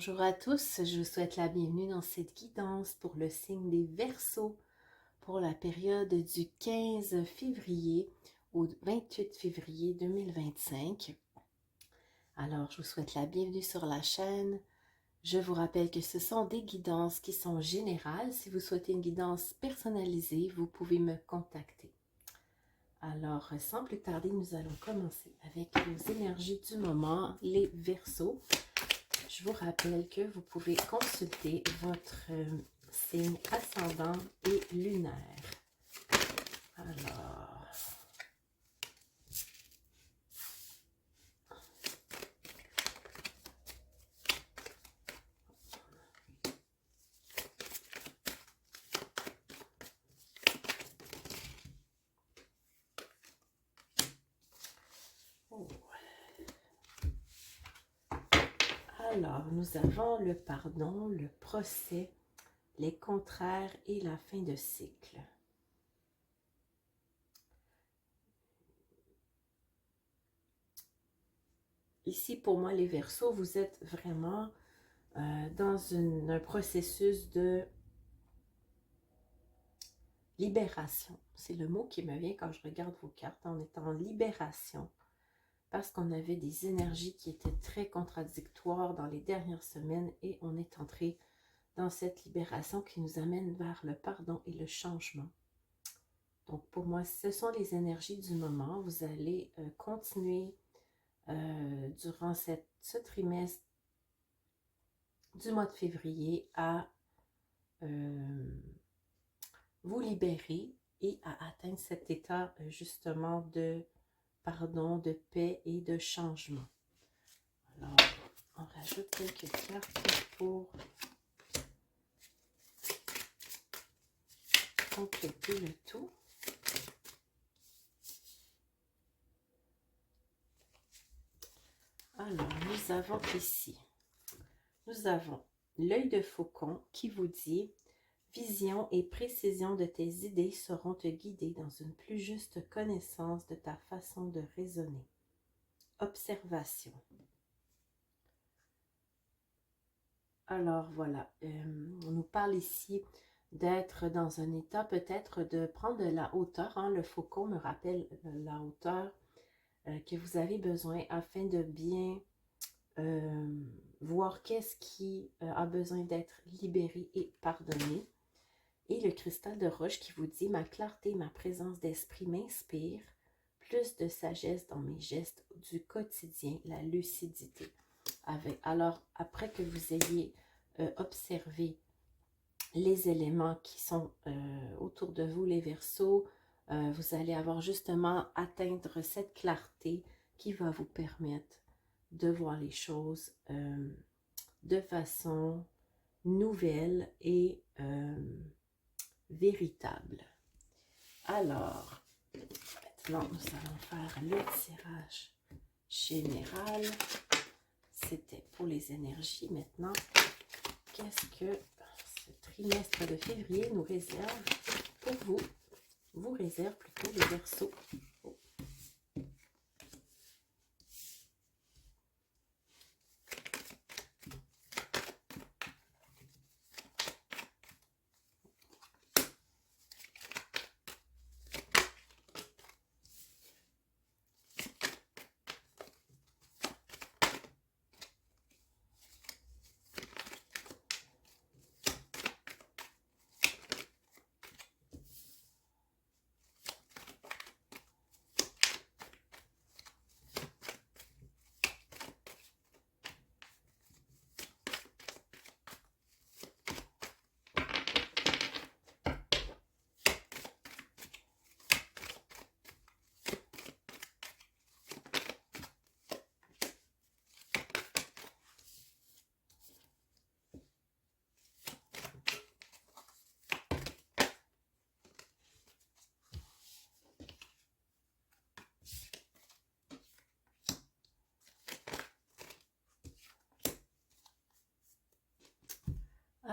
Bonjour à tous, je vous souhaite la bienvenue dans cette guidance pour le signe des Verseaux pour la période du 15 février au 28 février 2025. Alors, je vous souhaite la bienvenue sur la chaîne. Je vous rappelle que ce sont des guidances qui sont générales. Si vous souhaitez une guidance personnalisée, vous pouvez me contacter. Alors, sans plus tarder, nous allons commencer avec les énergies du moment, les Verseaux. Je vous rappelle que vous pouvez consulter votre signe ascendant et lunaire. Alors, nous avons le pardon, le procès, les contraires et la fin de cycle. Ici, pour moi, les Verseaux, vous êtes vraiment dans un processus de libération. C'est le mot qui me vient quand je regarde vos cartes. On est en libération parce qu'on avait des énergies qui étaient très contradictoires dans les dernières semaines et on est entré dans cette libération qui nous amène vers le pardon et le changement. Donc pour moi, ce sont les énergies du moment. Vous allez continuer durant ce trimestre du mois de février à vous libérer et à atteindre cet état justement de pardon, de paix et de changement. Alors, on rajoute quelques cartes pour compléter le tout. Alors, nous avons ici, nous avons l'œil de faucon qui vous dit « Vision et précision de tes idées seront te guider dans une plus juste connaissance de ta façon de raisonner. » Observation. Alors voilà, on nous parle ici d'être dans un état peut-être de prendre de la hauteur. Hein? Le faucon me rappelle la hauteur que vous avez besoin afin de bien voir qu'est-ce qui a besoin d'être libéré et pardonné. Et le cristal de roche qui vous dit « Ma clarté, ma présence d'esprit m'inspire, plus de sagesse dans mes gestes du quotidien, la lucidité. » Alors, après que vous ayez observé les éléments qui sont autour de vous, les Verseaux, vous allez avoir justement atteindre cette clarté qui va vous permettre de voir les choses de façon nouvelle et véritable. Alors, maintenant, nous allons faire le tirage général. C'était pour les énergies. Maintenant, qu'est-ce que ce trimestre de février nous réserve pour vous? Vous réserve plutôt les Verseaux.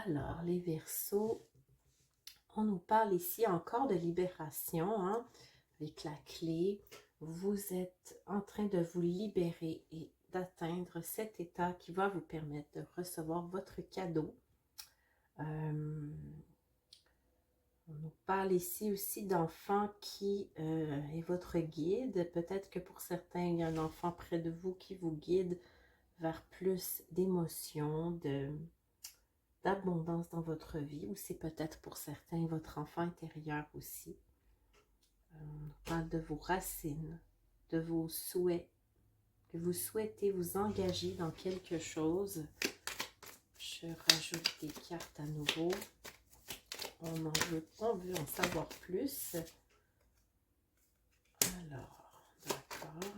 Alors, les Verseaux, on nous parle ici encore de libération, hein, avec la clé. Vous êtes en train de vous libérer et d'atteindre cet état qui va vous permettre de recevoir votre cadeau. On nous parle ici aussi d'enfant qui est votre guide. Peut-être que pour certains, il y a un enfant près de vous qui vous guide vers plus d'émotions, d'abondance dans votre vie. Ou c'est peut-être pour certains votre enfant intérieur aussi. On parle de vos racines, de vos souhaits, que vous souhaitez vous engager dans quelque chose. Je rajoute des cartes à nouveau. On veut en savoir plus. Alors, d'accord.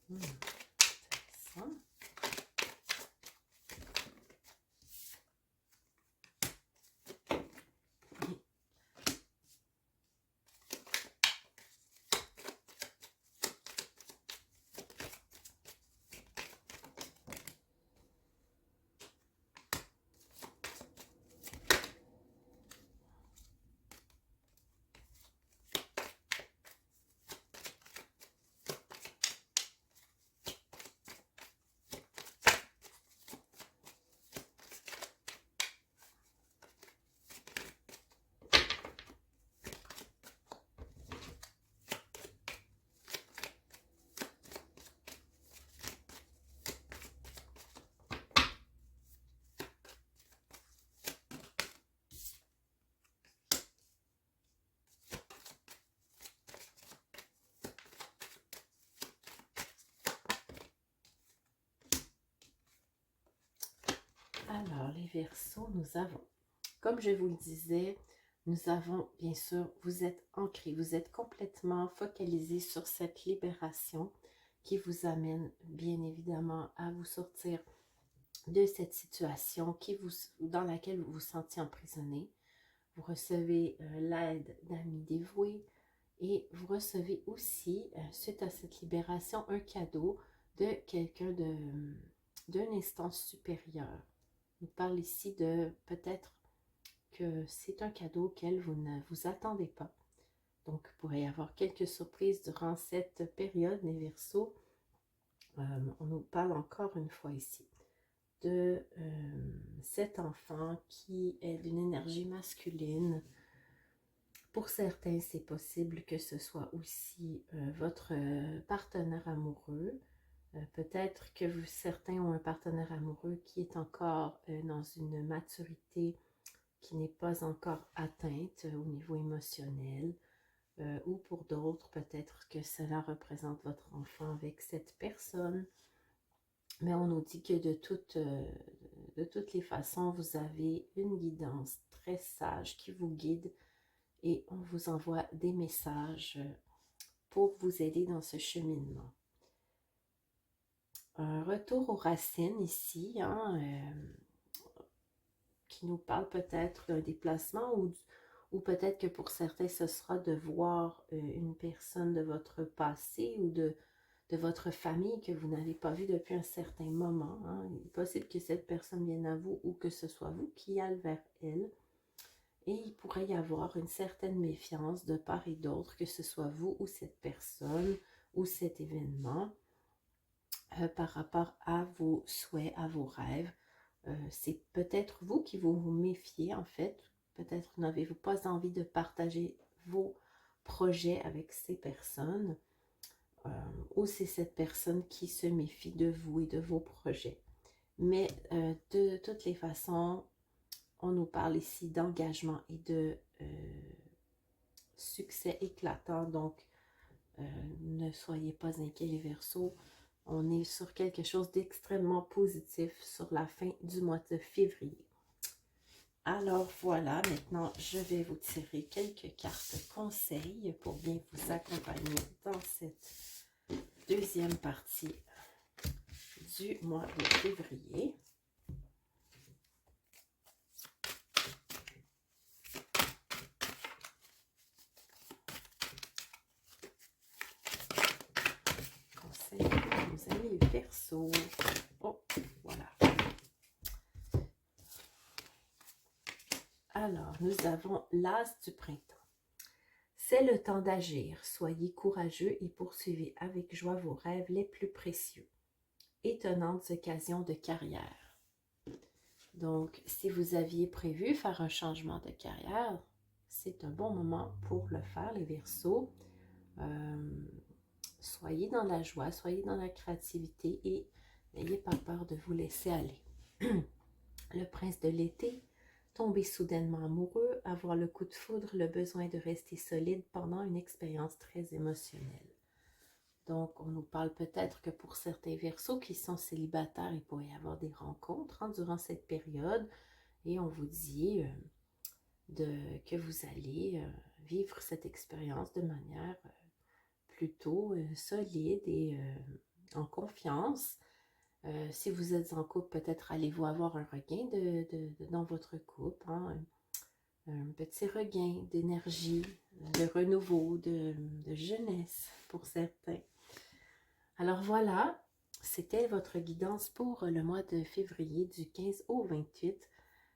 Intéressant. Alors, les Verseaux, nous avons, comme je vous le disais, nous avons, bien sûr, vous êtes ancrés, vous êtes complètement focalisés sur cette libération qui vous amène, bien évidemment, à vous sortir de cette situation dans laquelle vous vous sentiez emprisonné. Vous recevez l'aide d'amis dévoués et vous recevez aussi, suite à cette libération, un cadeau de quelqu'un d'une instance supérieure. Il parle ici de peut-être que c'est un cadeau auquel vous ne vous attendez pas. Donc, il pourrait y avoir quelques surprises durant cette période, les Verseaux. On nous parle encore une fois ici de cet enfant qui est d'une énergie masculine. Pour certains, c'est possible que ce soit aussi votre partenaire amoureux. Peut-être que certains ont un partenaire amoureux qui est encore dans une maturité qui n'est pas encore atteinte au niveau émotionnel. Ou pour d'autres, peut-être que cela représente votre enfant avec cette personne. Mais on nous dit que de toutes les façons, vous avez une guidance très sage qui vous guide et on vous envoie des messages pour vous aider dans ce cheminement. Un retour aux racines ici, qui nous parle peut-être d'un déplacement ou peut-être que pour certains, ce sera de voir une personne de votre passé ou de votre famille que vous n'avez pas vue depuis un certain moment. Il est possible que cette personne vienne à vous ou que ce soit vous qui aille vers elle. Et il pourrait y avoir une certaine méfiance de part et d'autre, que ce soit vous ou cette personne ou cet événement par rapport à vos souhaits, à vos rêves. C'est peut-être vous qui vous méfiez en fait. Peut-être n'avez-vous pas envie de partager vos projets avec ces personnes. Ou c'est cette personne qui se méfie de vous et de vos projets. Mais de toutes les façons, on nous parle ici d'engagement et de succès éclatant. Donc, ne soyez pas inquiets les Verseaux. On est sur quelque chose d'extrêmement positif sur la fin du mois de février. Alors voilà, maintenant je vais vous tirer quelques cartes conseils pour bien vous accompagner dans cette deuxième partie du mois de février. Verseau. Oh, voilà. Alors, nous avons l'as du printemps. C'est le temps d'agir. Soyez courageux et poursuivez avec joie vos rêves les plus précieux. Étonnantes occasions de carrière. Donc, si vous aviez prévu faire un changement de carrière, c'est un bon moment pour le faire, les Verseaux. Soyez dans la joie, soyez dans la créativité et n'ayez pas peur de vous laisser aller. Le prince de l'été, tomber soudainement amoureux, avoir le coup de foudre, le besoin de rester solide pendant une expérience très émotionnelle. Donc, on nous parle peut-être que pour certains Verseaux qui sont célibataires, il pourrait y avoir des rencontres durant cette période et on vous dit que vous allez vivre cette expérience de manière plutôt solide et en confiance. Si vous êtes en couple, peut-être allez-vous avoir un regain dans votre couple, hein, un petit regain d'énergie, de renouveau, de jeunesse pour certains. Alors voilà, c'était votre guidance pour le mois de février du 15 au 28.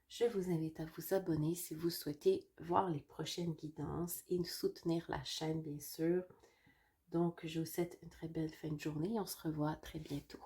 Je vous invite à vous abonner si vous souhaitez voir les prochaines guidances et soutenir la chaîne, bien sûr. Donc, je vous souhaite une très belle fin de journée. On se revoit très bientôt.